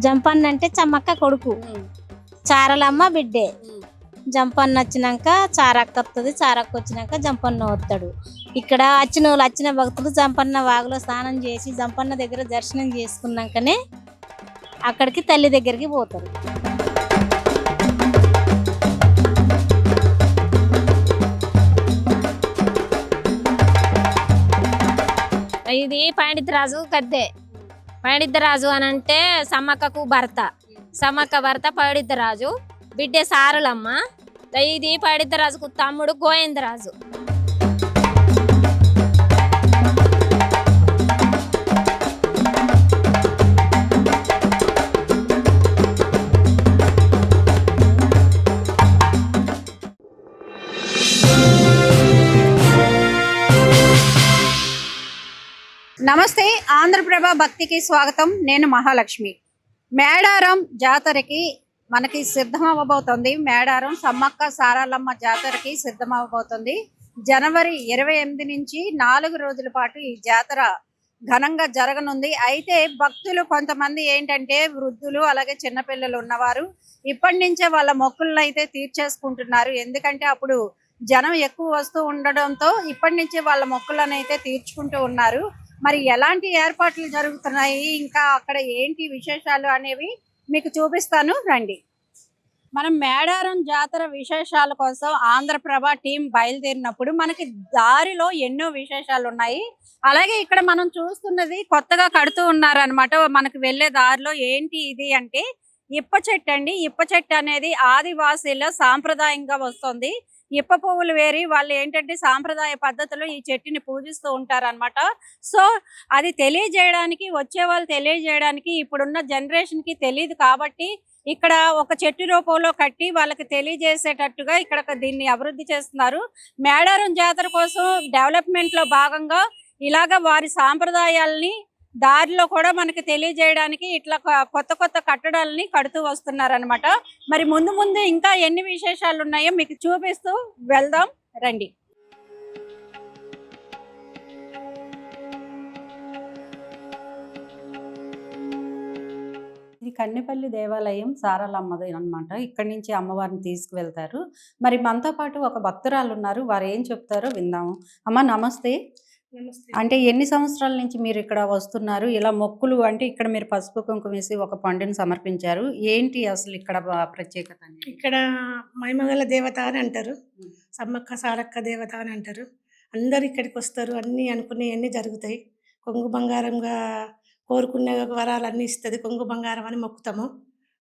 జంపన్న అంటే చమ్మక్క కొడుకు, చారలమ్మ బిడ్డే. జంపన్న వచ్చినాక చారక్క వస్తుంది, చారక్క వచ్చినాక జంపన్న వస్తాడు. ఇక్కడ వచ్చిన భక్తులు జంపన్న వాగులో స్నానం చేసి జంపన్న దగ్గర దర్శనం చేసుకున్నాకనే అక్కడికి తల్లి దగ్గరికి పోతారు. ఇది పండితరాజు గద్దె. పండితరాజు అని అంటే సమ్మక్కకు భర్త, సమ్మక్క భర్త పండితరాజు, బిడ్డే సారలమ్మ. ఇది పండితరాజుకు తమ్ముడు గోవిందరాజు. నమస్తే, ఆంధ్రప్రభ భక్తికి స్వాగతం. నేను మహాలక్ష్మి. మేడారం జాతరకి మనకి సిద్ధమవ్వబోతుంది. మేడారం సమ్మక్క సారలమ్మ జాతరకి సిద్ధమవ్వబోతుంది. జనవరి 28 నుంచి 4 రోజుల పాటు ఈ జాతర ఘనంగా జరగనుంది. అయితే భక్తులు కొంతమంది ఏంటంటే వృద్ధులు అలాగే చిన్నపిల్లలు ఉన్నవారు ఇప్పటి నుంచే వాళ్ళ మొక్కులను అయితే తీర్చేసుకుంటున్నారు. ఎందుకంటే అప్పుడు జనం ఎక్కువ వస్తూ ఉండడంతో ఇప్పటి నుంచే వాళ్ళ మొక్కులను అయితే తీర్చుకుంటూ ఉన్నారు. మరి ఎలాంటి ఏర్పాట్లు జరుగుతున్నాయి, ఇంకా అక్కడ ఏంటి విశేషాలు అనేవి మీకు చూపిస్తాను, రండి. మనం మేడారం జాతర విశేషాల కోసం ఆంధ్రప్రభ టీం బయలుదేరినప్పుడు మనకి దారిలో ఎన్నో విశేషాలు ఉన్నాయి. అలాగే ఇక్కడ మనం చూస్తున్నది కొత్తగా కడుతూ ఉన్నారు అనమాట. మనకు వెళ్ళే దారిలో ఏంటి ఇది అంటే ఇప్ప చెట్టు అండి. ఇప్ప చెట్టు అనేది ఆదివాసీలో సాంప్రదాయంగా వస్తుంది. ఇప్ప పువ్వులు వేరి వాళ్ళు ఏంటంటే సాంప్రదాయ పద్ధతిలో ఈ చెట్టుని పూజిస్తూ ఉంటారనమాట. సో అది తెలియజేయడానికి, వచ్చే వాళ్ళు తెలియజేయడానికి ఇప్పుడున్న జనరేషన్కి తెలియదు కాబట్టి ఇక్కడ ఒక చెట్టు రూపంలో కట్టి వాళ్ళకి తెలియజేసేటట్టుగా ఇక్కడ దీన్ని అభివృద్ధి చేస్తున్నారు. మేడారం జాతర కోసం డెవలప్మెంట్లో భాగంగా ఇలాగ వారి సాంప్రదాయాలని దారిలో కూడా మనకి తెలియజేయడానికి ఇట్లా కొత్త కొత్త కట్టడాలని కడుతూ వస్తున్నారనమాట. మరి ముందు ముందు ఇంకా ఎన్ని విశేషాలు ఉన్నాయో మీకు చూపిస్తూ వెళ్దాం, రండి. ఇది కన్నెపల్లి దేవాలయం సారలమ్మది అనమాట. ఇక్కడి నుంచి అమ్మవారిని తీసుకువెళ్తారు. మరి మనతో పాటు ఒక భక్తురాలు ఉన్నారు, వారు ఏం చెప్తారో విందాము. అమ్మ నమస్తే. అంటే ఎన్ని సంవత్సరాల నుంచి మీరు ఇక్కడ వస్తున్నారు? ఇలా మొక్కులు అంటే ఇక్కడ మీరు పసుపు కుంకుమ వేసి ఒక పండుని సమర్పించారు. ఏంటి అసలు ఇక్కడ ప్రత్యేకత? ఇక్కడ మైమగల దేవత అని అంటారు, సమ్మక్క సారక్క దేవత అని అంటారు. అందరు ఇక్కడికి వస్తారు, అన్నీ అనుకునేవన్నీ జరుగుతాయి. కొంగు బంగారంగా కోరుకునే వరాలన్నీ ఇస్తుంది. కొంగు బంగారం అని మొక్కుతాము.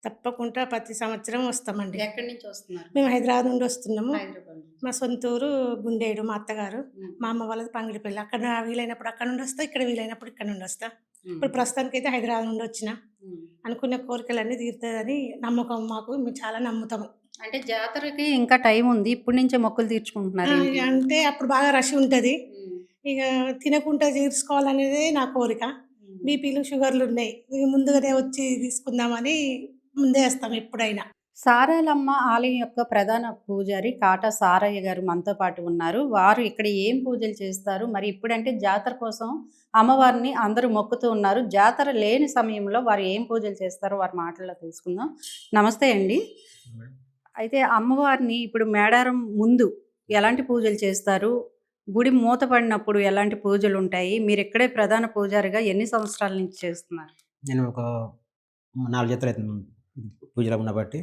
తప్పకుండా ప్రతి సంవత్సరం వస్తామండి. ఎక్కడి నుంచి వస్తున్నారు? మేము హైదరాబాద్ నుండి వస్తున్నాము. మా సొంతూరు గుండేడు, మా అత్తగారు, మా అమ్మ వాళ్ళది పంగిడిపల్లి. అక్కడ వీలైనప్పుడు అక్కడ నుండి వస్తా, ఇక్కడ వీలైనప్పుడు ఇక్కడ నుండి వస్తా. ఇప్పుడు ప్రస్తుతానికి అయితే హైదరాబాద్ నుండి వచ్చిన. అనుకునే కోరికలన్నీ తీరుతుందని నమ్మకం మాకు, మేము చాలా నమ్ముతాము. అంటే జాతరకి ఇంకా టైం ఉంది, ఇప్పటి నుంచే మొక్కులు తీర్చుకుంటున్నారు అంటే అప్పుడు బాగా రష్ ఉంటుంది. ఇక తినకుండా తీర్చుకోవాలనేదే నా కోరిక. బీపీలు షుగర్లు ఉన్నాయి, ముందుగానే వచ్చి తీసుకుందామని ముందే వేస్తాం ఎప్పుడైనా. సారలమ్మ ఆలయం యొక్క ప్రధాన పూజారి కాటా సారయ్య గారు మనతో పాటు ఉన్నారు. వారు ఇక్కడ ఏం పూజలు చేస్తారు, మరి ఇప్పుడంటే జాతర కోసం అమ్మవారిని అందరూ మొక్కుతూ ఉన్నారు. జాతర లేని సమయంలో వారు ఏం పూజలు చేస్తారో వారి మాటల్లో తెలుసుకుందాం. నమస్తే అండి. అయితే అమ్మవారిని ఇప్పుడు మేడారం ముందు ఎలాంటి పూజలు చేస్తారు, గుడి మూతపడినప్పుడు ఎలాంటి పూజలు ఉంటాయి, మీరు ఇక్కడే ప్రధాన పూజారిగా ఎన్ని సంవత్సరాల నుంచి చేస్తున్నారు? నేను ఒక 4 జాతర అవుతుంది పూజలో ఉన్న బట్టి.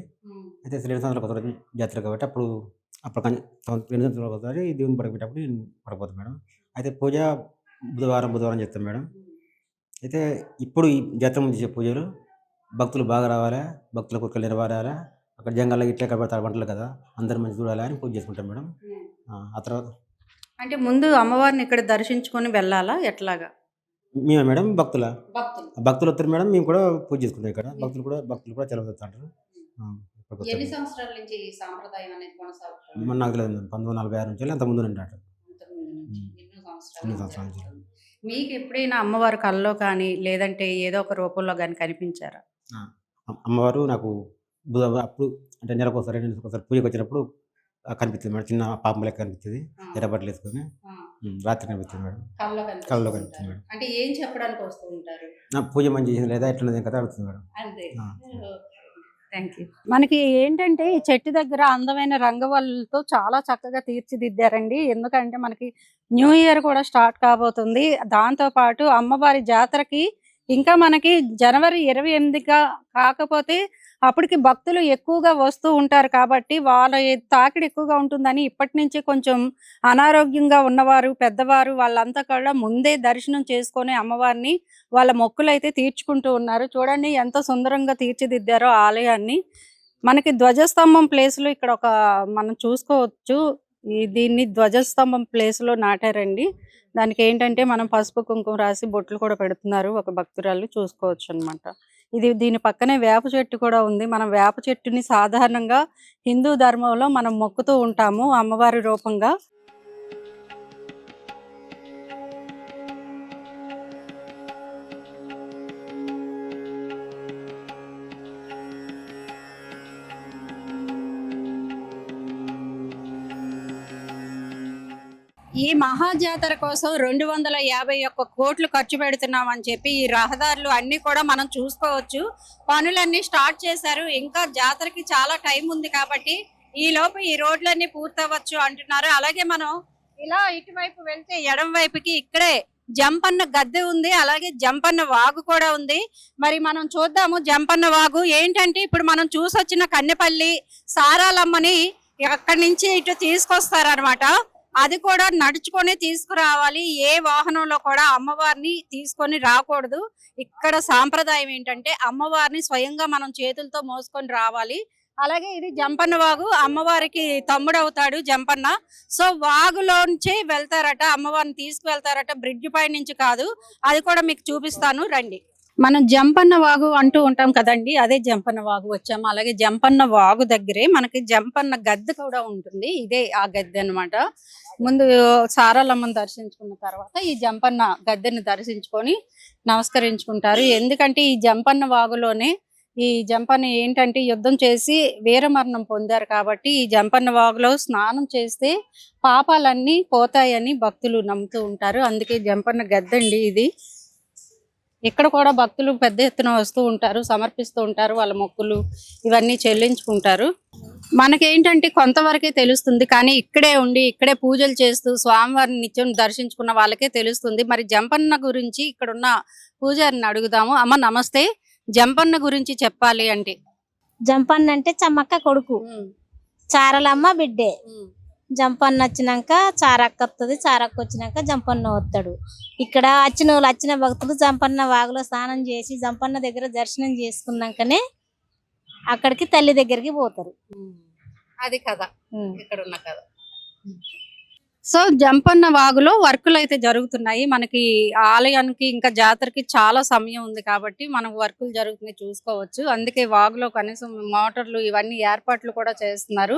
అయితే 2 సంవత్సరాలకు ఒకసారి జాతర కాబట్టి అప్పుడు 2 సంవత్సరాలకు ఒకసారి దేవుని పడకపోయేటప్పుడు నేను పడకపోతాను మేడం. అయితే పూజ బుధవారం చేస్తాం మేడం. అయితే ఇప్పుడు ఈ జాతర ముందు చేసే పూజలు భక్తులు బాగా రావాలా, భక్తుల కోరికలు నెరవేరాలా, అక్కడ జంగాల్లో ఇట్లా కబడతారు వంటలు కదా, అందరు మంచి చూడాలా అని పూజ చేసుకుంటాం మేడం. ఆ తర్వాత అంటే ముందు అమ్మవారిని ఇక్కడ దర్శించుకొని వెళ్ళాలా, ఎట్లాగా? మేమే మేడం భక్తులు వస్తారు మేడం, మేము కూడా పూజ చేసుకుంటాం ఇక్కడ. భక్తులు కూడా చాలా వస్తుంటారు. ఎన్ని సంవత్సరాల నుంచి ఈ సాంప్రదాయం అనేది కొనసాగుతుంది? మన నాకు తెలియదు 1946 నుంచి అంత ముందు అంటారు. మీకు ఎప్పుడైనా అమ్మవారు కల్లో కానీ లేదంటే ఏదో ఒక రూపంలో కానీ కనిపించారా? అమ్మవారు నాకు అప్పుడు అంటే నెలకు ఒకసారి పూజకి వచ్చినప్పుడు కనిపిస్తుంది మేడం. చిన్న పాపం లెక్క కనిపిస్తుంది, ఎర్ర బట్టలు వేసుకొని. రాత్రి కనిపిస్తుంది మేడం. కల్లో కల్లో కనిపిస్తుంటారు. కనిపిస్తుంది మేడం. అంటే ఏం చెప్పడానికి వస్తూ ఉంటారు? పూజ మంచి చేసింది లేదా ఎట్లున్నది కదా అడుగుతుంది మేడం. అంతే. ఆ. Thank you. మనకి ఏంటంటే ఈ చెట్టు దగ్గర అందమైన రంగవల్లులతో చాలా చక్కగా తీర్చిదిద్దారండి. ఎందుకంటే మనకి న్యూ ఇయర్ కూడా స్టార్ట్ కాబోతుంది. దాంతో పాటు అమ్మవారి జాతరకి ఇంకా మనకి జనవరి 28గా కాకపోతే అప్పటికి భక్తులు ఎక్కువగా వస్తూ ఉంటారు కాబట్టి వాళ్ళ తాకిడి ఎక్కువగా ఉంటుందని ఇప్పటి నుంచి కొంచెం అనారోగ్యంగా ఉన్నవారు పెద్దవారు వాళ్ళంతా కూడా ముందే దర్శనం చేసుకొని అమ్మవారిని వాళ్ళ మొక్కులైతే తీర్చుకుంటూ ఉన్నారు. చూడండి ఎంత సుందరంగా తీర్చిదిద్దారో ఆలయాన్ని. మనకి ధ్వజస్తంభం ప్లేస్లో ఇక్కడ ఒక మనం చూసుకోవచ్చు. దీన్ని ధ్వజస్తంభం ప్లేస్లో నాటారండి. దానికి ఏంటంటే మనం పసుపు కుంకుమ రాసి బొట్లు కూడా పెడుతున్నారు. ఒక భక్తురాలు చూసుకోవచ్చు అన్నమాట. దీని పక్కనే వేప చెట్టు కూడా ఉంది. మనం వేప చెట్టుని సాధారణంగా హిందూ ధర్మంలో మనం మొక్కుతూ ఉంటాము అమ్మవారి రూపంగా. ఈ మహాజాతర కోసం 251 కోట్లు ఖర్చు పెడుతున్నామని చెప్పి ఈ రహదారులు అన్ని కూడా మనం చూసుకోవచ్చు. పనులన్నీ స్టార్ట్ చేశారు. ఇంకా జాతరకి చాలా టైం ఉంది కాబట్టి ఈ లోపు ఈ రోడ్లన్నీ పూర్తవచ్చు అంటున్నారు. అలాగే మనం ఇలా ఇటువైపు వెళ్తే ఎడం వైపుకి ఇక్కడే జంపన్న గద్దె ఉంది. అలాగే జంపన్న వాగు కూడా ఉంది. మరి మనం చూద్దాము జంపన్న వాగు ఏంటంటే ఇప్పుడు మనం చూసొచ్చిన కన్నెపల్లి సారాలమ్మని అక్కడి నుంచి ఇటు తీసుకొస్తారనమాట. అది కూడా నడుచుకొని తీసుకురావాలి. ఏ వాహనంలో కూడా అమ్మవారిని తీసుకొని రాకూడదు. ఇక్కడ సాంప్రదాయం ఏంటంటే అమ్మవారిని స్వయంగా మనం చేతులతో మోసుకొని రావాలి. అలాగే ఇది జంపన్న వాగు. అమ్మవారికి తమ్ముడు అవుతాడు జంపన్న. సో వాగులోంచి వెళ్తారట, అమ్మవారిని తీసుకువెళ్తారట. బ్రిడ్జ్ పై నుంచి కాదు. అది కూడా మీకు చూపిస్తాను రండి. మనం జంపన్న వాగు అంటూ ఉంటాం కదండి, అదే జంపన్న వాగు వచ్చాము. అలాగే జంపన్న వాగు దగ్గరే మనకి జంపన్న గద్దె కూడా ఉంటుంది. ఇదే ఆ గద్దె అన్నమాట. ముందు సారాలమ్మని దర్శించుకున్న తర్వాత ఈ జంపన్న గద్దెని దర్శించుకొని నమస్కరించుకుంటారు. ఎందుకంటే ఈ జంపన్న వాగులోనే ఈ జంపన్న ఏంటంటే యుద్ధం చేసి వీరమరణం పొందారు కాబట్టి ఈ జంపన్న వాగులో స్నానం చేస్తే పాపాలన్నీ పోతాయని భక్తులు నమ్ముతూ ఉంటారు. అందుకే జంపన్న గద్దండి ఇది. ఇక్కడ కూడా భక్తులు పెద్ద ఎత్తున వస్తూ ఉంటారు, సమర్పిస్తూ ఉంటారు, వాళ్ళ మొక్కులు ఇవన్నీ చెల్లించుకుంటారు. మనకేంటంటే కొంతవరకే తెలుస్తుంది, కానీ ఇక్కడే ఉండి ఇక్కడే పూజలు చేస్తూ స్వామివారిని నిత్యం దర్శించుకున్న వాళ్ళకే తెలుస్తుంది. మరి జంపన్న గురించి ఇక్కడున్న పూజారిని అడుగుదాము. అమ్మ నమస్తే. జంపన్న గురించి చెప్పాలి అంటే జంపన్న అంటే చమ్మక్క కొడుకు, చారలమ్మ బిడ్డే. జంపన్న వచ్చినాక చారక్క వస్తుంది, చారక్క వచ్చినాక జంపన్న వస్తాడు. ఇక్కడ వచ్చిన భక్తులు జంపన్న వాగులో స్నానం చేసి జంపన్న దగ్గర దర్శనం చేసుకున్నాకనే అక్కడికి తల్లి దగ్గరికి పోతారు. అది కదా ఇక్కడ ఉన్న కథ. సో జంపన్న వాగులో వర్కులు అయితే జరుగుతున్నాయి. మనకి ఆలయానికి ఇంకా జాతరకి చాలా సమయం ఉంది కాబట్టి మనకు వర్కులు జరుగుతున్నాయి చూసుకోవచ్చు. అందుకే వాగులో కనీసం మోటార్లు ఇవన్నీ ఏర్పాట్లు కూడా చేస్తున్నారు.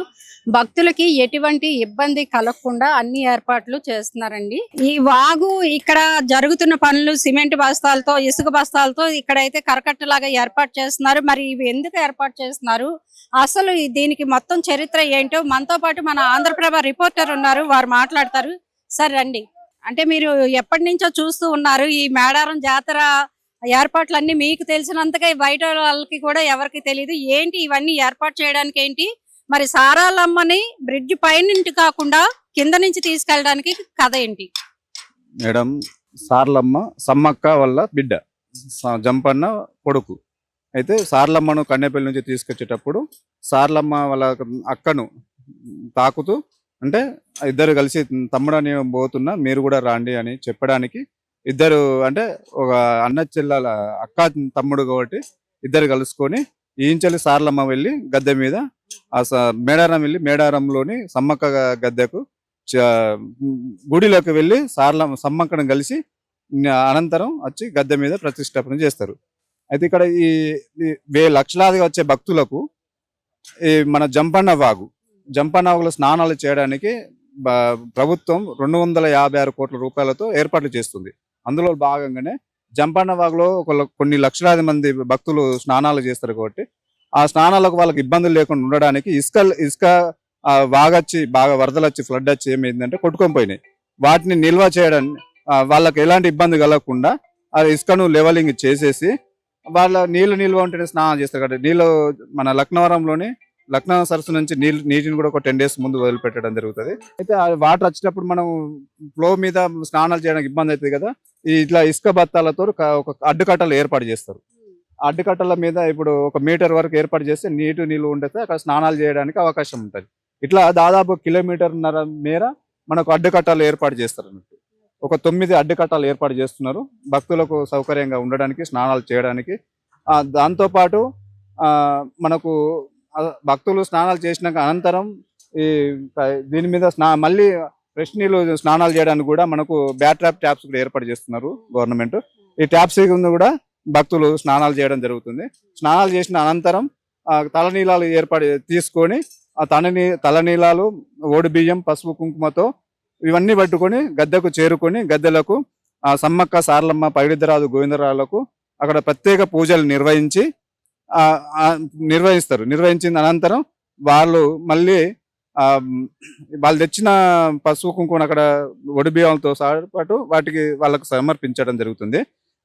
భక్తులకి ఎటువంటి ఇబ్బంది కలగకుండా అన్ని ఏర్పాట్లు చేస్తున్నారండి. ఈ వాగు ఇక్కడ జరుగుతున్న పనులు సిమెంట్ బస్తాలతో ఇసుక బస్తాలతో ఇక్కడైతే కరకట్టలాగా ఏర్పాటు చేస్తున్నారు. మరి ఇవి ఎందుకు ఏర్పాటు చేస్తున్నారు, అసలు దీనికి మొత్తం చరిత్ర ఏంటో మనతో పాటు మన ఆంధ్రప్రభ రిపోర్టర్ ఉన్నారు, వారు మాట్లాడతారు. సార్ రండి. అంటే మీరు ఎప్పటి నుంచో చూస్తూ ఉన్నారు ఈ మేడారం జాతర ఏర్పాట్లన్నీ, మీకు తెలిసినంతగా బయట వాళ్ళకి కూడా ఎవరికి తెలియదు. ఏంటి ఇవన్నీ ఏర్పాటు చేయడానికి ఏంటి, మరి సారాలమ్మని బ్రిడ్జ్ పైనుంచి కాకుండా కింద నుంచి తీసుకెళ్ళడానికి కథ ఏంటి? మేడం, సార్లమ్మ సమ్మక్క వల్ల బిడ్డ, జంపన్న కొడుకు. అయితే సార్లమ్మను కన్నెపల్లి నుంచి తీసుకొచ్చేటప్పుడు సార్లమ్మ వాళ్ళ అక్కను తాకుతూ, అంటే ఇద్దరు కలిసి తమ్ముడని పోతున్నా మీరు కూడా రాండి అని చెప్పడానికి ఇద్దరు, అంటే ఒక అన్న చెల్లెల అక్క తమ్ముడు కాబట్టి ఇద్దరు కలుసుకొని ఈంచలి సార్లమ్మ వెళ్ళి గద్దె మీద మేడారం వెళ్ళి మేడారంలోని సమ్మక్క గద్దెకు గుడిలోకి వెళ్ళి సమ్మక్కను కలిసి అనంతరం వచ్చి గద్దె మీద ప్రతిష్టాపన చేస్తారు. అయితే ఇక్కడ ఈ లక్షలాదిగా వచ్చే భక్తులకు ఈ మన జంపన్న వాగులో స్నానాలు చేయడానికి ప్రభుత్వం 256 కోట్ల రూపాయలతో ఏర్పాట్లు చేస్తుంది. అందులో భాగంగానే జంపన్న వాగులో కొన్ని లక్షలాది మంది భక్తులు స్నానాలు చేస్తారు కాబట్టి ఆ స్నానాలకు వాళ్ళకి ఇబ్బందులు లేకుండా ఉండడానికి ఇసుక వాగొచ్చి బాగా వరదలు వచ్చి ఫ్లడ్ వచ్చి ఏమైందంటే కొట్టుకొని పోయినాయి. వాటిని నిల్వ చేయడానికి వాళ్ళకి ఎలాంటి ఇబ్బంది కలగకుండా ఆ ఇసుకను లెవెలింగ్ చేసేసి వాళ్ళ నీళ్లు నిల్వ ఉంటేనే స్నానం చేస్తారు కదా. నీళ్ళు మన లక్నవరంలోని లక్నో సరస్సు నుంచి నీటిని కూడా ఒక 10 days ముందు వదిలిపెట్టడం జరుగుతుంది. అయితే ఆ వాటర్ వచ్చేటప్పుడు మనం ఫ్లో మీద స్నానాలు చేయడానికి ఇబ్బంది అవుతుంది కదా. ఇట్లా ఇసుక బత్తాలతో ఒక అడ్డుకట్టలు ఏర్పాటు చేస్తారు. అడ్డుకట్టల మీద ఇప్పుడు 1 మీటర్ వరకు ఏర్పాటు చేస్తే నీళ్లు ఉండేస్తే అక్కడ స్నానాలు చేయడానికి అవకాశం ఉంటుంది. ఇట్లా దాదాపు 1.5 కిలోమీటర్ మేర మనకు అడ్డుకట్టాలు ఏర్పాటు చేస్తారు అన్నట్టు. ఒక 9 అడ్డుకట్టాలు ఏర్పాటు చేస్తున్నారు భక్తులకు సౌకర్యంగా ఉండడానికి, స్నానాలు చేయడానికి. దాంతోపాటు మనకు భక్తులు స్నానాలు చేసినాక అనంతరం దీని మీద మళ్ళీ ఫ్రెష్ నీళ్ళు స్నానాలు చేయడానికి కూడా మనకు ట్యాప్స్ కూడా ఏర్పాటు చేస్తున్నారు గవర్నమెంట్. ఈ ట్యాప్స్ కూడా భక్తులు స్నానాలు చేయడం జరుగుతుంది. స్నానాలు చేసిన అనంతరం తలనీలాలు తీసుకొని ఆ తలనీలాలు, ఓడి బియ్యం, పసుపు, కుంకుమతో ఇవన్నీ పట్టుకొని గద్దెకు చేరుకొని గద్దెలకు సమ్మక్క, సారలమ్మ, పైడిద్దరాజు, గోవిందరాజులకు అక్కడ ప్రత్యేక పూజలు నిర్వహిస్తారు. నిర్వహించిన అనంతరం వాళ్ళు మళ్ళీ వాళ్ళు తెచ్చిన పసుపు కుంకుమ అక్కడ ఒడి బియ్యంతో పాటు వాళ్ళకు సమర్పించడం జరుగుతుంది.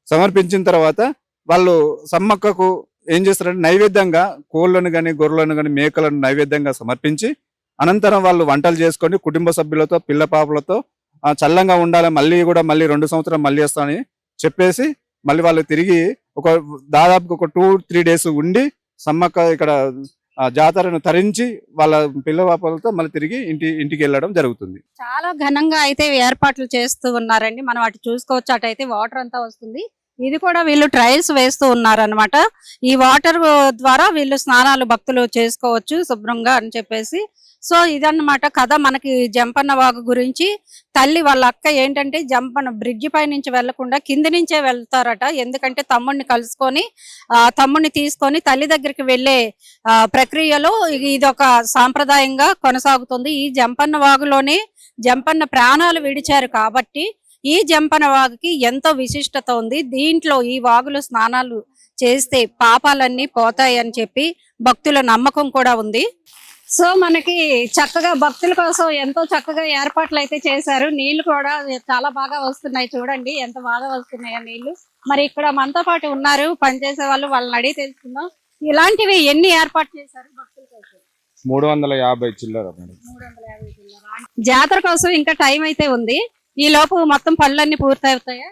సమర్పించిన తర్వాత వాళ్ళు సమ్మక్కకు ఏం చేస్తారంటే నైవేద్యంగా కోళ్ళను కానీ, గొర్రెలను కానీ, మేకలను నైవేద్యంగా సమర్పించి అనంతరం వాళ్ళు వంటలు చేసుకొని కుటుంబ సభ్యులతో, పిల్ల పాపలతో చల్లంగా ఉండాలి, మళ్ళీ 2 సంవత్సరాలు మళ్ళీ వస్తామని చెప్పేసి మళ్ళీ వాళ్ళు తిరిగి దాదాపు 2-3 days ఉండి సమ్మక్క ఇక్కడ జాతరను తరించి వాళ్ళ పిల్ల పాపలతో మళ్ళీ తిరిగి ఇంటికి వెళ్ళడం జరుగుతుంది. చాలా ఘనంగా అయితే ఏర్పాట్లు చేస్తూ ఉన్నారండి. మనం అటు చూసుకోవచ్చు. అటైతే వాటర్ అంతా వస్తుంది. ఇది కూడా వీళ్ళు ట్రయల్స్ వేస్తూ ఉన్నారనమాట. ఈ వాటర్ ద్వారా వీళ్ళు స్నానాలు భక్తులు చేసుకోవచ్చు శుభ్రంగా అని చెప్పేసి. సో ఇదన్నమాట కథ మనకి జంపన్న వాగు గురించి. తల్లి వాళ్ళ అక్క ఏంటంటే జంపన్న బ్రిడ్జి పై నుంచి వెళ్లకుండా కింది నుంచే వెళ్తారట. ఎందుకంటే తమ్ముడిని కలుసుకొని తమ్ముడిని తీసుకొని తల్లి దగ్గరికి వెళ్లే ప్రక్రియలో ఇది ఒక సాంప్రదాయంగా కొనసాగుతుంది. ఈ జంపన్న వాగులోనే జంపన్న ప్రాణాలు విడిచారు కాబట్టి ఈ జంపన్న వాగుకి ఎంతో విశిష్టత ఉంది. దీంట్లో ఈ వాగులో స్నానాలు చేస్తే పాపాలన్నీ పోతాయి అని చెప్పి భక్తుల నమ్మకం కూడా ఉంది. సో మనకి చక్కగా భక్తుల కోసం ఎంతో చక్కగా ఏర్పాట్లు అయితే చేశారు. నీళ్లు కూడా చాలా బాగా వస్తున్నాయి. చూడండి ఎంత బాగా వస్తున్నాయో నీళ్లు. మరి ఇక్కడ మనతో పాటు ఉన్నారు పనిచేసే వాళ్ళు, వాళ్ళని అడిగి తెలుసుకుందాం. ఇలాంటివి ఎన్ని ఏర్పాటు చేశారు భక్తుల కోసం? 350 చిల్లర. జాతర కోసం ఇంకా టైం అయితే ఉంది. ఈ లోపు మొత్తం పనులన్నీ పూర్తి అవుతాయా?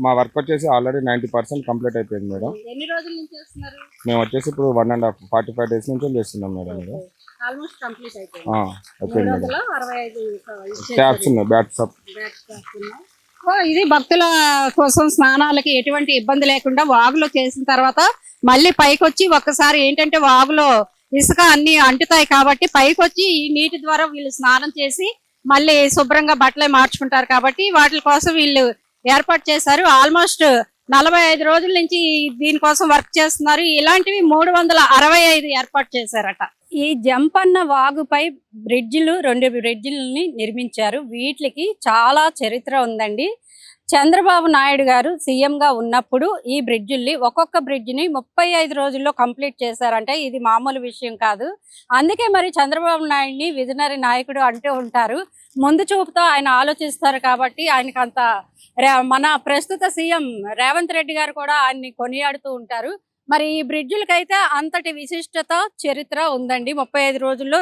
మా వర్క్ వచ్చేసి ఆల్రెడీ 90% కంప్లీట్ అయిపోయింది మేడం. ఎన్ని రోజుల నుంచి చేస్తున్నారు? మేము వచ్చేసి ఇప్పుడు 1.5 45 days నుంచి చేస్తున్నాం మేడం. ఆల్మోస్ట్ కంప్లీట్ అయిపోయింది. ట్యాప్స్ ఉన్నాయి, బ్యాట్స్ అప్. ఇది భక్తుల కోసం స్నానాలకి ఎటువంటి ఇబ్బంది లేకుండా వాగులో చేసిన తర్వాత మళ్ళీ పైకి వచ్చి ఒక్కసారి ఏంటంటే వాగులో ఇసుక అన్ని అంటుతాయి కాబట్టి పైకి వచ్చి ఈ నీటి ద్వారా వీళ్ళు స్నానం చేసి మళ్ళీ శుభ్రంగా బట్టలే మార్చుకుంటారు కాబట్టి వాటి కోసం వీళ్ళు ఏర్పాటు చేశారు. ఆల్మోస్ట్ 45 రోజుల నుంచి దీనికోసం వర్క్ చేస్తున్నారు. ఇలాంటివి 365 ఏర్పాటు చేశారట. ఈ జంపన్న వాగుపై బ్రిడ్జిలు 2 బ్రిడ్జిలని నిర్మించారు. వీటికి చాలా చరిత్ర ఉందండి. చంద్రబాబు నాయుడు గారు సీఎంగా ఉన్నప్పుడు ఈ బ్రిడ్జిల్ని ఒక్కొక్క బ్రిడ్జిని 35 రోజుల్లో కంప్లీట్ చేశారంటే ఇది మామూలు విషయం కాదు. అందుకే మరి చంద్రబాబు నాయుడిని విజనరీ నాయకుడు అంటూ ఉంటారు. ముందు చూపుతో ఆయన ఆలోచిస్తారు కాబట్టి ఆయనకు అంత మన ప్రస్తుత సీఎం రేవంత్ రెడ్డి గారు కూడా ఆయన్ని కొనియాడుతూ ఉంటారు. మరి ఈ బ్రిడ్జిలకైతే అంతటి విశిష్టత చరిత్ర ఉందండి. 35 రోజుల్లో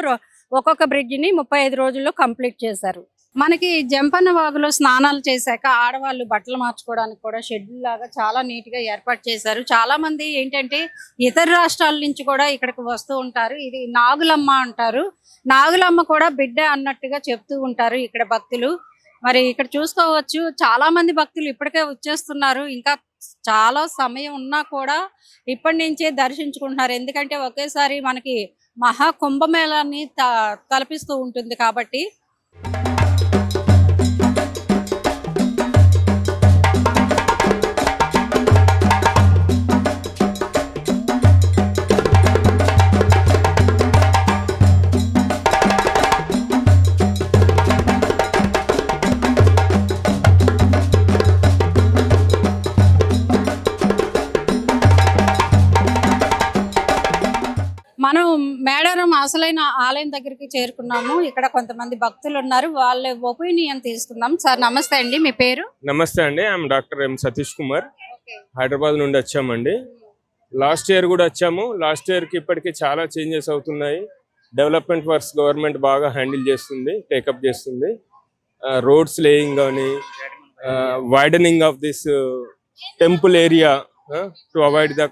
ఒక్కొక్క బ్రిడ్జిని 35 రోజుల్లో కంప్లీట్ చేశారు. మనకి జంపన్న వాగులో స్నానాలు చేశాక ఆడవాళ్ళు బట్టలు మార్చుకోవడానికి కూడా షెడ్యూల్ లాగా చాలా నీట్ గా ఏర్పాటు చేశారు. చాలా మంది ఏంటంటే ఇతర రాష్ట్రాల నుంచి కూడా ఇక్కడికి వస్తూ ఉంటారు. ఇది నాగులమ్మ అంటారు. నాగులమ్మ కూడా బిడ్డ అన్నట్టుగా చెప్తూ ఉంటారు ఇక్కడ భక్తులు. మరి ఇక్కడ చూసుకోవచ్చు చాలా మంది భక్తులు ఇప్పటికే వచ్చేస్తున్నారు. ఇంకా చాలా సమయం ఉన్నా కూడా ఇప్పటి నుంచే దర్శించుకుంటున్నారు. ఎందుకంటే ఒకేసారి మనకి మహా కుంభమేళాన్ని తలపిస్తూ ఉంటుంది కాబట్టి. మనం మేడారం అసలైన ఆలయం దగ్గరికి చేరుకున్నాము. ఇక్కడ కొంతమంది భక్తులు ఉన్నారు, వాళ్ళ ఒపీనియన్ తీసుకుందాం. సార్ నమస్తే అండి, మీ పేరు? నమస్తే అండి, I'm doctor M Satish Kumar. Hyderabad నుండి వచ్చామండి. లాస్ట్ ఇయర్ కూడా వచ్చాము. లాస్ట్ ఇయర్కి ఇప్పటికి చాలా చేంజెస్ అవుతున్నాయి. డెవలప్మెంట్ వర్క్స్ గవర్నమెంట్ బాగా హ్యాండిల్ చేస్తుంది, టేకప్ చేస్తుంది. రోడ్స్ లేయింగ్ కానీ widening of this temple area to avoid the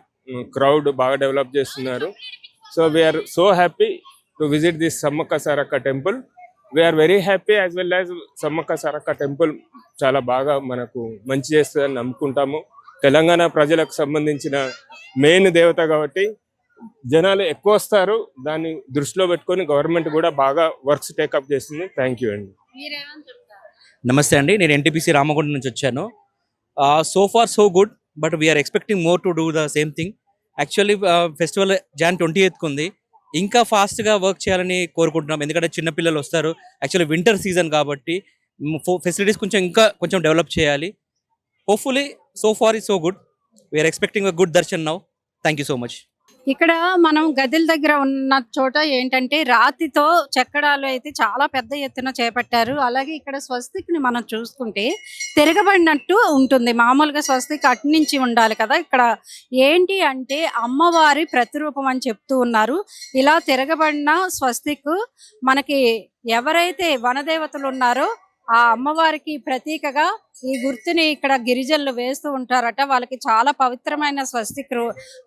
crowd బాగా డెవలప్ చేస్తున్నారు. So we are so happy to visit this Sammakka Sarakka temple. We are very happy as well as Sammakka Sarakka temple చాలా బాగా మనకు మంచి చేస్తుందని నమ్ముకుంటాము. తెలంగాణ ప్రజలకు సంబంధించిన మెయిన్ దేవత కాబట్టి జనాలు ఎక్కువ వస్తారు. దాన్ని దృష్టిలో పెట్టుకొని గవర్నమెంట్ కూడా బాగా వర్క్స్ టేకప్ చేస్తుంది. థ్యాంక్ యూ అండి. నమస్తే అండి, నేను ఎన్టీపీసీ రామగుండం నుంచి వచ్చాను. So far so good, but we are expecting more to do the same thing. Actually festival Jan 28th ఉంది. ఇంకా ఫాస్ట్గా వర్క్ చేయాలని కోరుకుంటున్నాం, ఎందుకంటే చిన్నపిల్లలు వస్తారు. యాక్చువల్లీ వింటర్ సీజన్ కాబట్టి ఫెసిలిటీస్ కొంచెం డెవలప్ చేయాలి. Hopefully so far is so good. We are expecting a good darshan now. Thank you so much. ఇక్కడ మనం గదిల దగ్గర ఉన్న చోట ఏంటంటే రాతితో చెక్కడాలు అయితే చాలా పెద్ద ఎత్తున చేపట్టారు. అలాగే ఇక్కడ స్వస్తిక్ని మనం చూసుకుంటే తిరగబడినట్టు ఉంటుంది. మామూలుగా స్వస్తిక్ అటు నుంచి ఉండాలి కదా, ఇక్కడ ఏంటి అంటే అమ్మవారి ప్రతిరూపం అని చెప్తూ ఉన్నారు. ఇలా తిరగబడిన స్వస్తిక్ మనకి ఎవరైతే వనదేవతలు ఉన్నారో ఆ అమ్మవారికి ప్రతీకగా ఈ గుర్తుని ఇక్కడ గిరిజనులు వేస్తూ ఉంటారట. వాళ్ళకి చాలా పవిత్రమైన స్వస్తిక్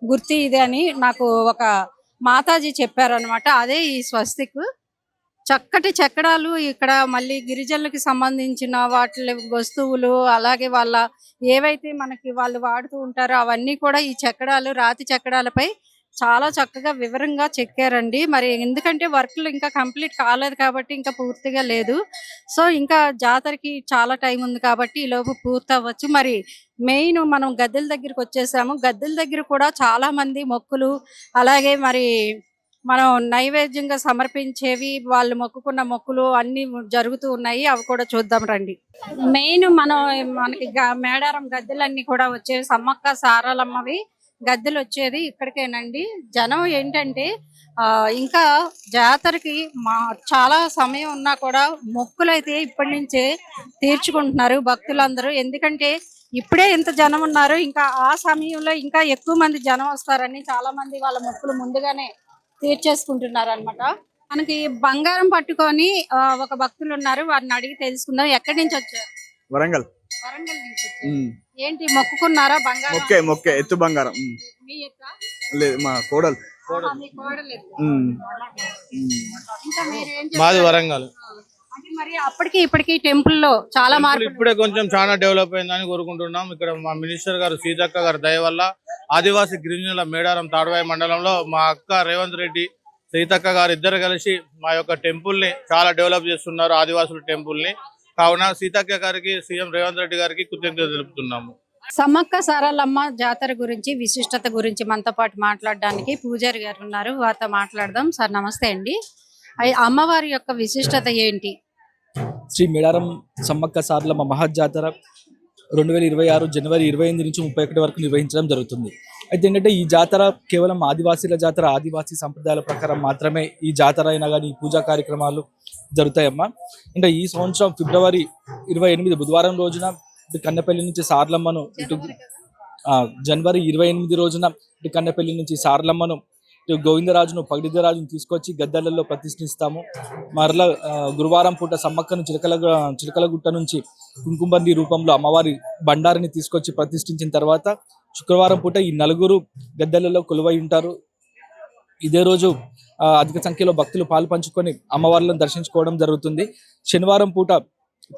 గుర్తు ఇది అని నాకు ఒక మాతాజీ చెప్పారనమాట. అదే ఈ స్వస్తిక్. చక్కటి చెక్కడాలు ఇక్కడ మళ్ళీ గిరిజనులకి సంబంధించిన వాటి వస్తువులు, అలాగే వాళ్ళ ఏవైతే మనకి వాళ్ళు వాడుతూ ఉంటారో అవన్నీ కూడా ఈ చెక్కడాలు, రాతి చెక్కడాలపై చాలా చక్కగా వివరంగా చెక్కారండి. మరి ఎందుకంటే వర్క్లు ఇంకా కంప్లీట్ కాలేదు కాబట్టి ఇంకా పూర్తిగా లేదు. సో ఇంకా జాతరకి చాలా టైం ఉంది కాబట్టి ఈలోపు పూర్తి అవ్వచ్చు. మరి మెయిన్ మనం గద్దెల దగ్గరికి వచ్చేసాము. గద్దెల దగ్గర కూడా చాలా మంది మొక్కులు, అలాగే మరి మనం నైవేద్యంగా సమర్పించేవి, వాళ్ళు మొక్కుకున్న మొక్కులు అన్ని జరుగుతూ ఉన్నాయి. అవి కూడా చూద్దాం రండి. మెయిన్ మనకి మేడారం గద్దెలన్నీ కూడా వచ్చేవి సమ్మక్క సారలమ్మవి గద్దెలు వచ్చేది ఇక్కడికేనండి. జనం ఏంటంటే ఇంకా జాతరకి చాలా సమయం ఉన్నా కూడా మొక్కులు అయితే ఇప్పటి నుంచే తీర్చుకుంటున్నారు భక్తులందరూ. ఎందుకంటే ఇప్పుడే ఇంత జనం ఉన్నారు, ఇంకా ఆ సమయంలో ఇంకా ఎక్కువ మంది జనం వస్తారని చాలా మంది వాళ్ళ మొక్కులు ముందుగానే తీర్చేసుకుంటున్నారు అనమాట. మనకి బంగారం పట్టుకొని ఒక భక్తులు ఉన్నారు, వారిని అడిగి తెలుసుకుందాం. ఎక్కడి నుంచి వచ్చారు? వరంగల్. వరంగల్ నుంచి వచ్చారు. ఏంటి మొక్కుకున్నారా? బంగారం మొక్కే ఎత్తు బంగారం. మీ ఎత్తా? లేదు, మా కోడలు. మీ కోడలు ఎత్తు. ఇంకా మీరు ఏం మాది చెప్తారు? వరంగల్. అంటే మరి అప్పటికి ఇప్పటికి టెంపుల్ లో చాలా మార్పు. ఇప్పుడే కొంచెం చాలా డెవలప్ అయిందని కోరుకుంటున్నాం. ఇక్కడ మా మినిస్టర్ గారు సీతక్క గారి దయ వల్ల ఆదివాసీ గిరిజనుల మేడారం తాడువాయి మండలంలో మా అక్క రేవంత్ రెడ్డి, సీతక్క గారు ఇద్దరు కలిసి మా యొక్క టెంపుల్ ని చాలా డెవలప్ చేస్తున్నారు, ఆదివాసుల టెంపుల్ ని. కావున సీతక్క గారికి, సీఎం రేవంత్ రెడ్డి గారికి కృతజ్ఞతలు తెలుపుతున్నాము. సమ్మక్క సారలమ్మ జాతర గురించి, విశిష్టత గురించి మనతో పాటు మాట్లాడడానికి పూజారి గారు ఉన్నారు, వారితో మాట్లాడదాం. సార్ నమస్తే అండి. అమ్మవారి యొక్క విశిష్టత ఏంటి? శ్రీ మేడారం సమ్మక్క సారలమ్మ మహాజాతర 2026 జనవరి 28 నుంచి 31 వరకు నిర్వహించడం జరుగుతుంది. అయితే ఏంటంటే ఈ జాతర కేవలం ఆదివాసీల జాతర, ఆదివాసీ సంప్రదాయాల ప్రకారం మాత్రమే ఈ జాతర అయినా కానీ ఈ పూజా కార్యక్రమాలు జరుగుతాయమ్మా. అంటే ఈ సంవత్సరం ఫిబ్రవరి 28 బుధవారం రోజున ఇటు కన్నెపల్లి నుంచి సారలమ్మను, ఇటు జనవరి 28 రోజున ఇటు కన్నెపల్లి నుంచి సారలమ్మను, ఇటు గోవిందరాజును, పగిడిద్దరాజును తీసుకొచ్చి గద్దెలలో ప్రతిష్ఠిస్తాము. మరలా గురువారం పూట సమ్మక్కను చిలకలగుట్ట నుంచి కుంకుమబండి రూపంలో అమ్మవారి బండారిని తీసుకొచ్చి ప్రతిష్ఠించిన తర్వాత శుక్రవారం పూట ఈ నలుగురు గద్దెలలో కొలువై ఉంటారు. ఇదే రోజు అధిక సంఖ్యలో భక్తులు పాలు పంచుకొని అమ్మవార్లను దర్శించుకోవడం జరుగుతుంది. శనివారం పూట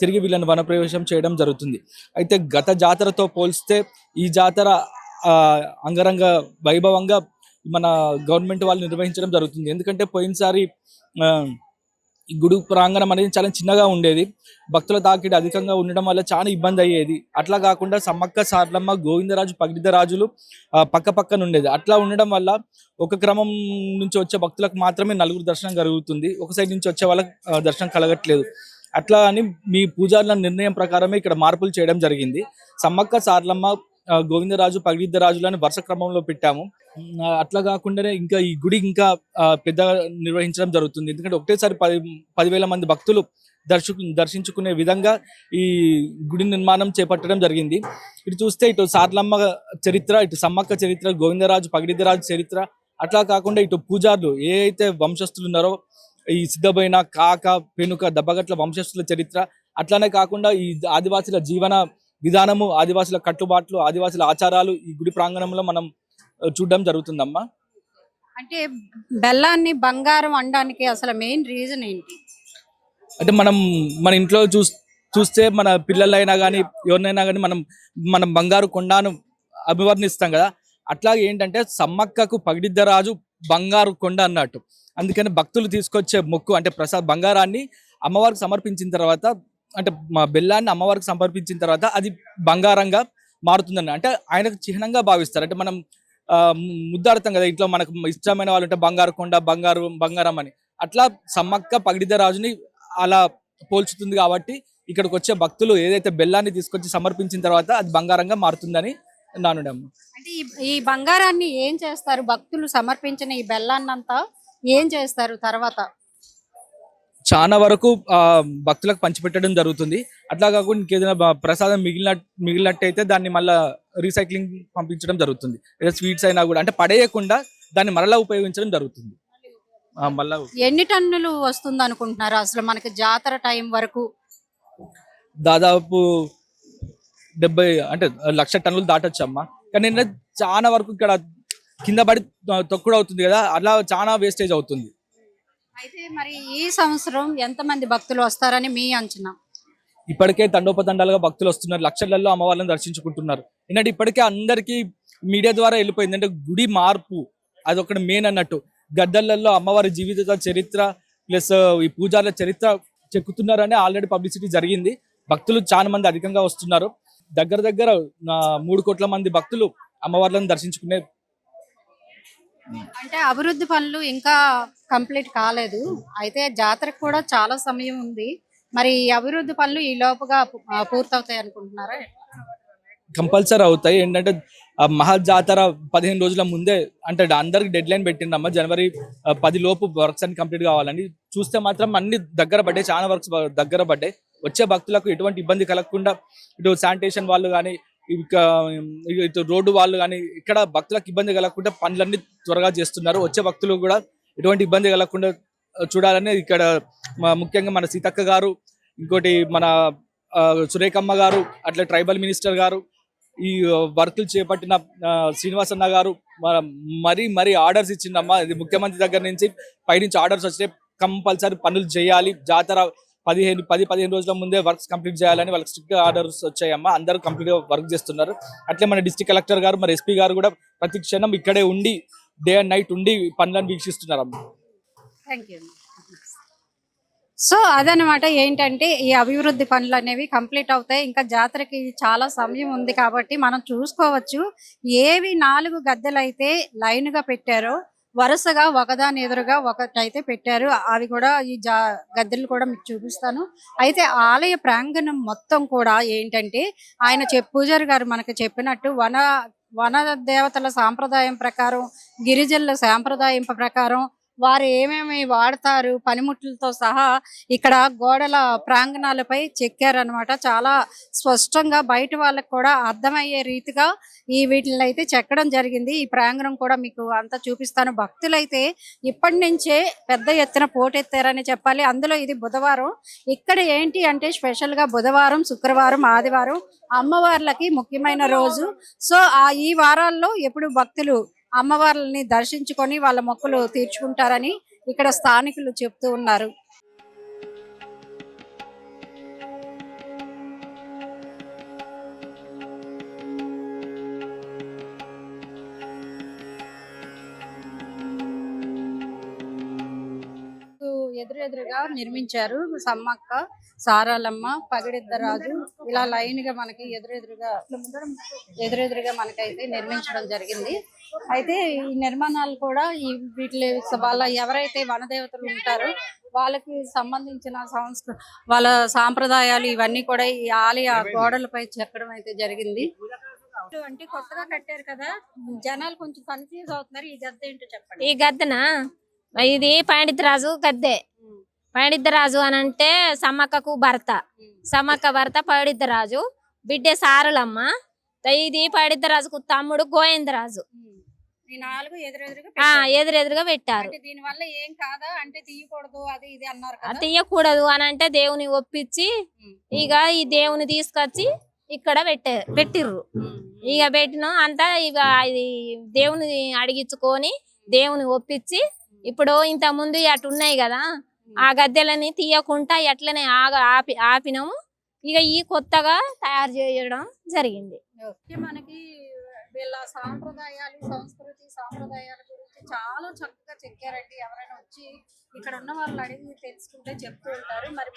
తిరిగి వీళ్ళని వనప్రవేశం చేయడం జరుగుతుంది. అయితే గత జాతరతో పోల్స్తే ఈ జాతర అంగరంగ వైభవంగా మన గవర్నమెంట్ వాళ్ళు నిర్వహించడం జరుగుతుంది. ఎందుకంటే పోయినసారి ఈ గుడి ప్రాంగణం అనేది చాలా చిన్నగా ఉండేది, భక్తుల తాకిడి అధికంగా ఉండడం వల్ల చాలా ఇబ్బంది అయ్యేది. అట్లా కాకుండా సమ్మక్క సారలమ్మ, గోవిందరాజు, పగిడిద్దరాజులు పక్క పక్కన ఉండేది. అట్లా ఉండడం వల్ల ఒక క్రమం నుంచి వచ్చే భక్తులకు మాత్రమే నలుగురు దర్శనం కలుగుతుంది, ఒక సైడ్ నుంచి వచ్చే వాళ్ళకి దర్శనం కలగట్లేదు. అట్లా అని మీ పూజారుల నిర్ణయం ప్రకారమే ఇక్కడ మార్పులు చేయడం జరిగింది. సమ్మక్క సారలమ్మ గోవిందరాజు పగిడిద్దరాజులని వరుస క్రమంలో పెట్టాము. అట్లా కాకుండానే ఇంకా ఈ గుడి ఇంకా పెద్దగా నిర్వహించడం జరుగుతుంది. ఎందుకంటే ఒకటేసారి 10,000 మంది భక్తులు దర్శించుకునే విధంగా ఈ గుడి నిర్మాణం చేపట్టడం జరిగింది. ఇటు చూస్తే ఇటు సార్లమ్మ చరిత్ర, ఇటు సమ్మక్క చరిత్ర, గోవిందరాజు పగిడిద్దరాజు చరిత్ర, అట్లా కాకుండా ఇటు పూజారులు ఏ అయితే వంశస్థులు ఉన్నారో ఈ సిద్ధబోయిన, కాక, పెనుక, దబ్బగట్ల వంశస్థుల చరిత్ర, అట్లానే కాకుండా ఈ ఆదివాసుల జీవన విధానము, ఆదివాసుల కట్టుబాట్లు, ఆదివాసుల ఆచారాలు ఈ గుడి ప్రాంగణంలో మనం చూడడం జరుగుతుందమ్మా. అంటే బెల్లాన్ని బంగారం అనడానికి అసలు మెయిన్ రీజన్ ఏంటి? అంటే మన ఇంట్లో చూస్తే మన పిల్లలైనా కానీ ఎవరినైనా కానీ మనం బంగారు కొండను అభివర్ణిస్తాం కదా. అట్లాగే ఏంటంటే సమ్మక్కకు పగిడిద్దరాజు బంగారు కొండ అన్నట్టు. అందుకని భక్తులు తీసుకొచ్చే మొక్కు అంటే బంగారాన్ని అమ్మవారికి సమర్పించిన తర్వాత, అంటే మా బెల్లాన్ని అమ్మవారికి సమర్పించిన తర్వాత అది బంగారంగా మారుతుందని, అంటే ఆయనకు చిహ్నంగా భావిస్తారు. అంటే మనం ముద్దాడతాం కదా ఇంట్లో, మనకు ఇష్టమైన వాళ్ళు ఉంటే బంగారు కొండ, బంగారం అని. అట్లా సమ్మక్క పగిడిద్దరాజుని అలా పోల్చుతుంది కాబట్టి ఇక్కడికి వచ్చే భక్తులు ఏదైతే బెల్లాన్ని తీసుకొచ్చి సమర్పించిన తర్వాత అది బంగారంగా మారుతుందని నానుడమ్మ. అంటే ఈ బంగారాన్ని ఏం చేస్తారు? భక్తులు సమర్పించిన ఈ బెల్లాన్నంతా ఏం చేస్తారు తర్వాత? చాలా వరకు భక్తులకు పంచిపెట్టడం జరుగుతుంది. అట్లా కాకుండా ఇంకేదైనా ప్రసాదం మిగిలినట్టయితే దాన్ని మళ్ళా రీసైక్లింగ్ పంపించడం జరుగుతుంది. లేదా స్వీట్స్ అయినా కూడా అంటే పడేయకుండా దాన్ని మరలా ఉపయోగించడం జరుగుతుంది. మళ్ళా ఎన్ని టన్నులు వస్తుంది అనుకుంటున్నారు అసలు మనకి జాతర టైం వరకు? దాదాపు 70 అంటే 1,00,000 టన్నులు దాటొచ్చమ్మా. కానీ ఏంటంటే చాలా వరకు ఇక్కడ కింద పడి తొక్కుడు అవుతుంది కదా, అలా చాలా వేస్టేజ్ అవుతుంది. అయితే మరి ఈ సంవత్సరం ఎంతమంది భక్తులు వస్తారని మీ అంచనా? ఇప్పటికే తండోపతండాలుగా భక్తులు వస్తున్నారు, లక్షలలో అమ్మవారిని దర్శించుకుంటున్నారు. ఎందుకంటే ఇప్పటికే అందరికీ మీడియా ద్వారా వెళ్ళిపోయింది. అంటే గుడి మార్పు అదొకటి మెయిన్ అన్నట్టు. గద్దెలలో అమ్మవారి జీవిత చరిత్ర ప్లస్ ఈ పూజార్ల చరిత్ర చెక్కుతున్నారని ఆల్రెడీ పబ్లిసిటీ జరిగింది. భక్తులు చాలా మంది అధికంగా వస్తున్నారు. దగ్గర 3 కోట్ల మంది భక్తులు అమ్మవార్లను దర్శించుకునే. అంటే అభివృద్ధి పనులు ఇంకా కంప్లీట్ కాలేదు, అయితే జాతరకు కూడా చాలా సమయం ఉంది. మరి ఈ అభివృద్ధి పనులు ఈ లోపుగా పూర్తవుతాయి అనుకుంటున్నారా? కంపల్సరీ అవుతాయి. ఏంటంటే మహాజాతర 15 రోజుల ముందే అంటే అందరికి డెడ్ లైన్ పెట్టిందమ్మా. జనవరి 10 లోపు వర్క్స్ అన్ని కంప్లీట్ కావాలని. చూస్తే మాత్రం అన్ని దగ్గర పడ్డాయి, చాలా వర్క్స్ దగ్గర పడ్డాయి. వచ్చే భక్తులకు ఎటువంటి ఇబ్బంది కలగకుండా ఇటు శానిటేషన్ వాళ్ళు కానీ, ఇటు రోడ్డు వాళ్ళు కానీ ఇక్కడ భక్తులకు ఇబ్బంది కలగకుండా పనులన్నీ త్వరగా చేస్తున్నారు. వచ్చే భక్తులు కూడా ఎటువంటి ఇబ్బంది కలగకుండా చూడాలని ఇక్కడ ముఖ్యంగా మన సీతక్క గారు, ఇంకోటి మన సురేఖమ్మ గారు, అట్లా ట్రైబల్ మినిస్టర్ గారు, ఈ వర్కులు చేపట్టిన శ్రీనివాసన్న గారు మరీ ఆర్డర్స్ ఇచ్చిందమ్మా. ఇది ముఖ్యమంత్రి దగ్గర నుంచి పైనుంచి ఆర్డర్స్ వచ్చినాయి, కంపల్సరీ పనులు చేయాలి, జాతర 10-15 రోజుల ముందే వర్క్స్ కంప్లీట్ చేయాలని వాళ్ళకి స్ట్రిక్ట్ ఆర్డర్స్ వచ్చాయమ్మా. అందరూ కంప్లీట్ గా వర్క్ చేస్తున్నారు. అట్లే మన డిస్ట్రిక్ట్ కలెక్టర్ గారు, మరి ఎస్పీ గారు కూడా ప్రతి క్షణం ఇక్కడే ఉండి డే అండ్ నైట్ ఉండి పనులను వీక్షిస్తున్నారమ్మా. Thank you. సో అదనమాట, ఏంటంటే ఈ అభివృద్ధి పనులు అనేవి కంప్లీట్ అవుతాయి. ఇంకా జాతరకి చాలా సమయం ఉంది కాబట్టి మనం చూసుకోవచ్చు. ఏవి 4 గద్దెలు అయితే లైన్గా పెట్టారో వరుసగా ఒకదాని ఎదురుగా ఒకటైతే పెట్టారు. అవి కూడా ఈ గద్దెలు కూడా మీకు చూపిస్తాను. అయితే ఆలయ ప్రాంగణం మొత్తం కూడా ఏంటంటే ఆయన పూజారి గారు మనకు చెప్పినట్టు వన దేవతల సాంప్రదాయం ప్రకారం, గిరిజనుల సాంప్రదాయం ప్రకారం వారు ఏమేమి వాడతారు పనిముట్లతో సహా ఇక్కడ గోడల ప్రాంగణాలపై చెక్కారనమాట. చాలా స్పష్టంగా బయట వాళ్ళకు కూడా అర్థమయ్యే రీతిగా వీటిని అయితే చెక్కడం జరిగింది. ఈ ప్రాంగణం కూడా మీకు అంతా చూపిస్తాను. భక్తులైతే ఇప్పటి నుంచే పెద్ద ఎత్తున పోటెత్తారని చెప్పాలి. అందులో ఇది బుధవారం. ఇక్కడ ఏంటి అంటే స్పెషల్గా బుధవారం, శుక్రవారం, ఆదివారం అమ్మవార్లకి ముఖ్యమైన రోజు. సో ఈ వారాల్లో ఎప్పుడు భక్తులు అమ్మవార్లని దర్శించుకొని వాళ్ళ మొక్కులు తీర్చుకుంటారని ఇక్కడ స్థానికులు చెప్తూ ఉన్నారు. ఎదురెదురుగా నిర్మించారు సమ్మక్క, సారాలమ్మ, పగిడిద్దరాజు, ఇలా లైన్ గా మనకి ఎదురెదురుగా మనకైతే నిర్మించడం జరిగింది. అయితే ఈ నిర్మాణాలు కూడా వీటి వాళ్ళ ఎవరైతే వనదేవతలు ఉంటారో వాళ్ళకి సంబంధించిన వాళ్ళ సాంప్రదాయాలు ఇవన్నీ కూడా ఈ ఆలయ గోడలపై చెక్కడం అయితే జరిగింది. అంటే కొత్తగా కట్టారు కదా, జనాలు కొంచెం కన్ఫ్యూజ్ అవుతున్నారు. ఈ గద్దె ఏంటో చెప్పండి. ఈ గద్దెన ఇది పండితరాజు గద్దె. పండితరాజు అని అంటే సమ్మక్కకు భర్త. సమ్మక్క భర్త పండితరాజు, బిడ్డే సారలమ్మ. ఇది పండితరాజుకు తమ్ముడు గోవిందరాజు. ఈ 4 ఎదురెదురుగా ఆ పెట్టారు. ఎదురెదురుగా పెట్టారు. అంటే దీని వల్ల ఏం కాదా, అంటే తీయకూడదు అది ఇది అన్నారు ఆ కదా. తీయకూడదు అని అంటే దేవుని ఒప్పించి ఇక ఈ దేవుని తీసుకొచ్చి ఇక్కడ పెట్టిర్రు. ఇక పెట్టిన అంతా ఇక ఇది దేవుని అడిగించుకొని దేవుని ఒప్పించి ఇప్పుడు ఇంత ముందు అటు ఉన్నాయి కదా ఆ గద్దెలని తీయకుండా ఎట్లనే ఆపినాము. ఇక ఈ కొత్తగా తయారు చేయడం జరిగింది. మనకి వీళ్ళ సాంప్రదాయాలు, సంస్కృతి సాంప్రదాయాల గురించి చాలా చక్కగా చెక్కారండి. ఎవరైనా వచ్చి ఇక్కడ ఉన్న వాళ్ళు అడిగి తెలుసుకుంటే చెప్తూ ఉంటారు. మరి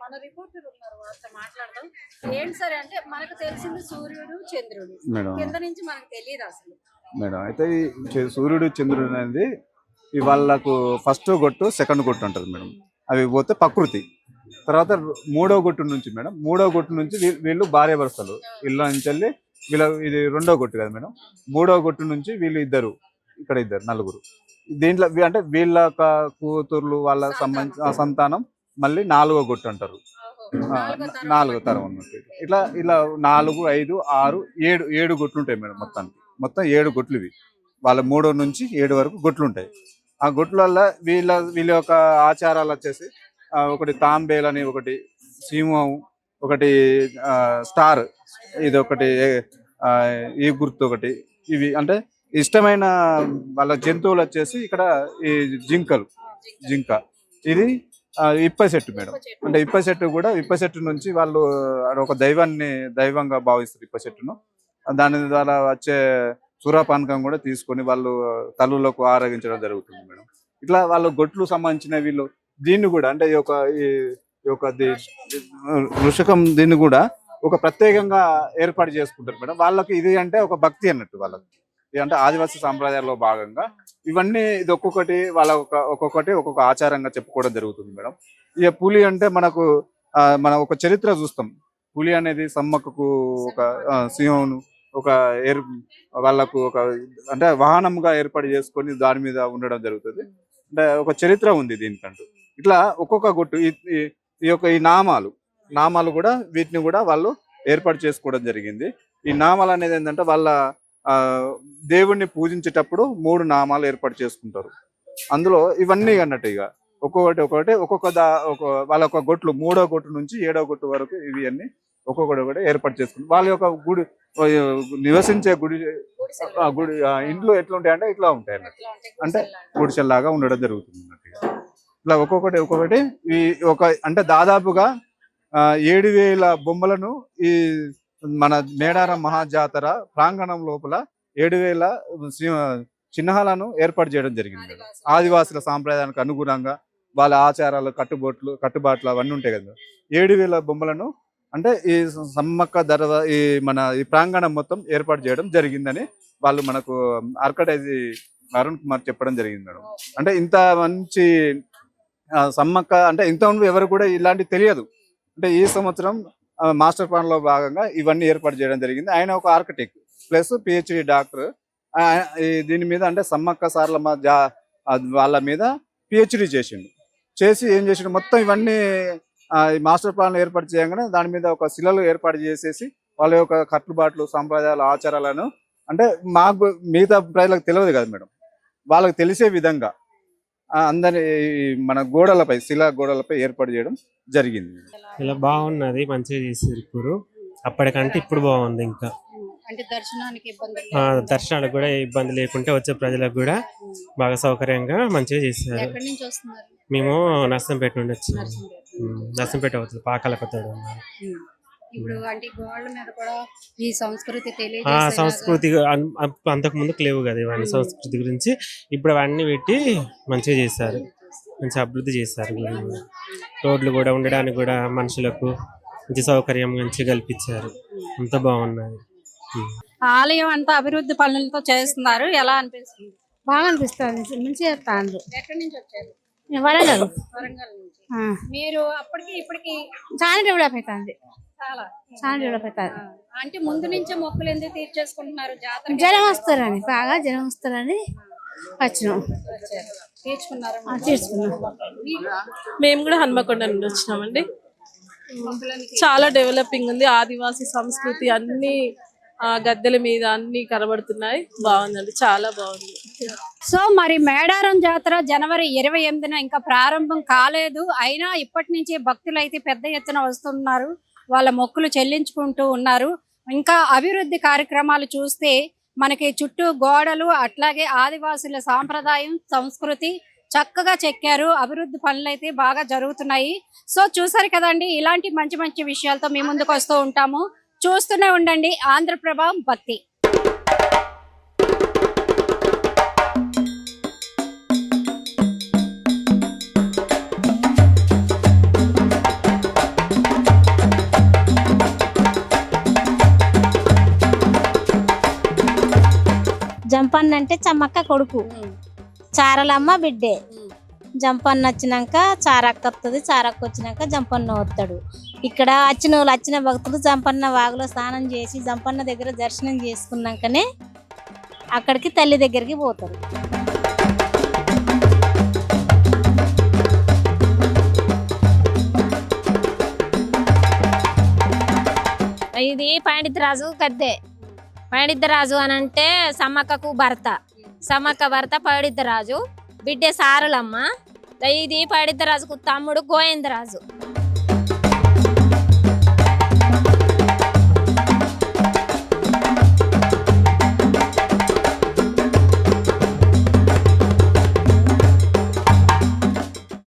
మన రిపోర్టర్ ఉన్నారు, వారితో మాట్లాడదాం. ఏంటి సరే అంటే మనకు తెలిసింది సూర్యుడు చంద్రుడు, మేడం కింద నుంచి మనకు తెలియదు అసలు. మేడం అయితే ఈ సూర్యుడు చంద్రుడు అనేది వాళ్ళకు ఫస్ట్ గొట్టు సెకండ్ గొట్టు ఉంటుంది మేడం. అవి పోతే ప్రకృతి. తర్వాత 3వ గొట్టు నుంచి మేడం, 3వ గొట్టు నుంచి వీళ్ళు భార్య భర్తలు. ఇళ్ళ నుంచి వెళ్ళి వీళ్ళ ఇది 2వ గొట్టు కదా మేడం. 3వ గొట్టు నుంచి వీళ్ళు ఇద్దరు, ఇక్కడ ఇద్దరు నలుగురు. దీంట్లో అంటే వీళ్ళ కూతుర్లు వాళ్ళ సంబంధించిన సంతానం మళ్ళీ 4వ గొట్టు అంటారు. 4వ తరం అన్నట్టు. ఇట్లా 4, 5, 6, 7 గొట్లు ఉంటాయి మేడం. మొత్తం 7 గొట్లు ఇవి. వాళ్ళ 3 నుంచి 7 వరకు గొట్లు ఉంటాయి. ఆ గొట్ల వల్ల వీళ్ళ యొక్క ఆచారాలు వచ్చేసి ఒకటి తాంబేల్ అని, ఒకటి సింహం, ఒకటి స్టార్, ఇది ఒకటి ఈ గుర్తు ఒకటి. ఇవి అంటే ఇష్టమైన వాళ్ళ జంతువులు వచ్చేసి ఇక్కడ ఈ జింక, ఇది ఇప్ప చెట్టు మేడం. అంటే ఇప్ప చెట్టు కూడా ఇప్ప చెట్టు నుంచి వాళ్ళు ఒక దైవంగా భావిస్తారు ఇప్ప చెట్టును. దాని ద్వారా వచ్చే సూర్యపానకం కూడా తీసుకొని వాళ్ళు తల్లులకు ఆరగించడం జరుగుతుంది మేడం. ఇట్లా వాళ్ళు గొట్లు సంబంధించిన వీళ్ళు దీన్ని కూడా అంటే ఈ యొక్క వృషకం దీన్ని కూడా ఒక ప్రత్యేకంగా ఏర్పాటు చేసుకుంటారు మేడం. వాళ్ళకి ఇది అంటే ఒక భక్తి అన్నట్టు. వాళ్ళకి ఇది అంటే ఆదివాసీ సాంప్రదాయాల్లో భాగంగా ఇవన్నీ ఇది ఒక్కొక్కటి ఒక్కొక్క ఆచారంగా చెప్పుకోవడం జరుగుతుంది మేడం. ఇక పులి అంటే మనం ఒక చరిత్ర చూస్తాం. పులి అనేది సమ్మక్కకు ఒక సింహం ఒక వాళ్ళకు అంటే వాహనంగా ఏర్పాటు చేసుకొని దాని మీద ఉండడం జరుగుతుంది. అంటే ఒక చరిత్ర ఉంది దీనికంటూ. ఇట్లా ఒక్కొక్క గొట్టు ఈ నామాలు కూడా వీటిని కూడా వాళ్ళు ఏర్పాటు చేసుకోవడం జరిగింది. ఈ నామాలు అనేది ఏంటంటే వాళ్ళ దేవుణ్ణి పూజించేటప్పుడు 3 నామాలు ఏర్పాటు చేసుకుంటారు. అందులో ఇవన్నీ అన్నట్టు ఇక ఒక్కొక్కటి వాళ్ళ ఒక గొట్లు 3వ గొట్టు నుంచి 7వ గొట్టు వరకు ఇవి అన్ని ఒక్కొక్కటి ఏర్పాటు చేసుకుంటారు. వాళ్ళ యొక్క గుడి నివసించే గుడి ఇంట్లో ఎట్లా ఉంటాయంటే ఇట్లా ఉంటాయి అన్నట్టు. అంటే గుడిసెల్లాగా ఉండడం జరుగుతుంది అన్నట్టుగా. ఇట్లా ఒక్కొక్కటి ఈ అంటే దాదాపుగా 7,000 బొమ్మలను ఈ మన మేడారం మహాజాతర ప్రాంగణం లోపల 7,000 చిహ్నాలను ఏర్పాటు చేయడం జరిగింది. ఆదివాసుల సాంప్రదాయానికి అనుగుణంగా వాళ్ళ ఆచారాలు, కట్టుబాట్లు అవన్నీ ఉంటాయి కదా. 7,000 బొమ్మలను అంటే ఈ సమ్మక్క ఈ ప్రాంగణం మొత్తం ఏర్పాటు చేయడం జరిగిందని వాళ్ళు మనకు ఆర్కటైజీ అరుణ్ కుమార్ చెప్పడం జరిగింది మేడం. అంటే ఇంత మంచి సమ్మక్క అంటే ఇంతకుముందు ఎవరు కూడా ఇలాంటి తెలియదు. అంటే ఈ సంవత్సరం మాస్టర్ ప్లాన్ లో భాగంగా ఇవన్నీ ఏర్పాటు చేయడం జరిగింది. ఆయన ఒక ఆర్కిటెక్ట్ ప్లస్ PhD డాక్టర్. దీని మీద అంటే సమ్మక్క సారలమ్మ వాళ్ళ మీద PhD చేసి ఏం చేసిండు మొత్తం ఇవన్నీ మాస్టర్ ప్లాన్ ఏర్పాటు చేయగానే దాని మీద ఒక శిలలు ఏర్పాటు చేసేసి వాళ్ళ యొక్క కట్టుబాట్లు, సాంప్రదాయాలు, ఆచారాలను అంటే మాకు మిగతా ప్రజలకు తెలియదు కదా మేడం, వాళ్ళకి తెలిసే విధంగా అందరి మన శిలా గోడలపై ఏర్పాటు చేయడం జరిగింది. ఇలా బాగున్నది, మంచిగా చేసారు. ఇప్పుడు అప్పటికంటే ఇప్పుడు బాగుంది. ఇంకా అంటే దర్శనాలకు కూడా ఇబ్బంది లేకుంటే వచ్చే ప్రజలకు కూడా బాగా సౌకర్యంగా మంచిగా చేశారు. మేము నర్సంపేట నుండి వచ్చాము. నర్సంపేట అవుతుంది, పాకాల కొత్తడు. ఇప్పుడు అంటే గోడల మీద కూడా ఈ సంస్కృతి సంస్కృతి అంతకు ముందుకు లేవు కదా ఇవన్నీ. సంస్కృతి గురించి ఇప్పుడు అవన్నీ పెట్టి మంచిగా చేశారు, మంచి అభివృద్ధి చేశారు. రోడ్లు కూడా ఉండడానికి కూడా మనుషులకు మంచి సౌకర్యం మంచిగా కల్పించారు. అంత బాగున్నది. ఆలయం అంతా అభివృద్ధి పనులతో చేస్తున్నారు. ఎలా అనిపిస్తుంది? బాగా అనిపిస్తుంది, మంచిగా చేస్తాను. ఎక్కడి నుంచి వచ్చారు? వరంగల్ నుంచి. మీరు అప్పటికి ఇప్పటికి చాలా డెవలప్ అవుతుంది. చాలా చాలా డెవలప్ అవుతుంది. అంటే ముందు నుంచే మొక్కులు ఎందుకు తీర్చేసుకుంటున్నారు? జాతర జనం వస్తారని, బాగా జనం వస్తారని వచ్చినాం, తీర్చుకున్నారు. తీసుకున్నాం. మేము కూడా హన్మకొండ నుండి వచ్చినామండి. చాలా డెవలపింగ్ ఉంది. ఆదివాసీ సంస్కృతి అన్ని గద్దెల మీద అన్ని కనబడుతున్నాయి. బాగుందండి, చాలా బాగుంది. సో మరి మేడారం జాతర జనవరి 28న ఇంకా ప్రారంభం కాలేదు. అయినా ఇప్పటి నుంచి భక్తులు అయితే పెద్ద ఎత్తున వస్తున్నారు, వాళ్ళ మొక్కులు చెల్లించుకుంటూ ఉన్నారు. ఇంకా అభివృద్ధి కార్యక్రమాలు చూస్తే మనకి చుట్టూ గోడలు, అట్లాగే ఆదివాసుల సాంప్రదాయం సంస్కృతి చక్కగా చెక్కారు. అభివృద్ధి పనులు అయితే బాగా జరుగుతున్నాయి. సో చూసారు కదండి, ఇలాంటి మంచి మంచి విషయాలతో మీ ముందుకు వస్తూ ఉంటాము. చూస్తూనే ఉండండి ఆంధ్రప్రభ భక్తి. జంపన్న అంటే చమ్మక్క కొడుకు, చారలమ్మ బిడ్డే. జంపన్న వచ్చినాక చారక్క వస్తుంది, చారక్క వచ్చినాక జంపన్న వస్తాడు. ఇక్కడ వచ్చిన భక్తులు జంపన్న వాగులో స్నానం చేసి జంపన్న దగ్గర దర్శనం చేసుకున్నాకనే అక్కడికి తల్లి దగ్గరికి పోతారు. ఇది పండితరాజు గద్దె. పండితరాజు అని అంటే సమ్మక్కకు భర్త, సమ్మక్క భర్త పండితరాజు, బిడ్డ సారలమ్మ. ఇది పండితరాజుకు తమ్ముడు గోవిందరాజు.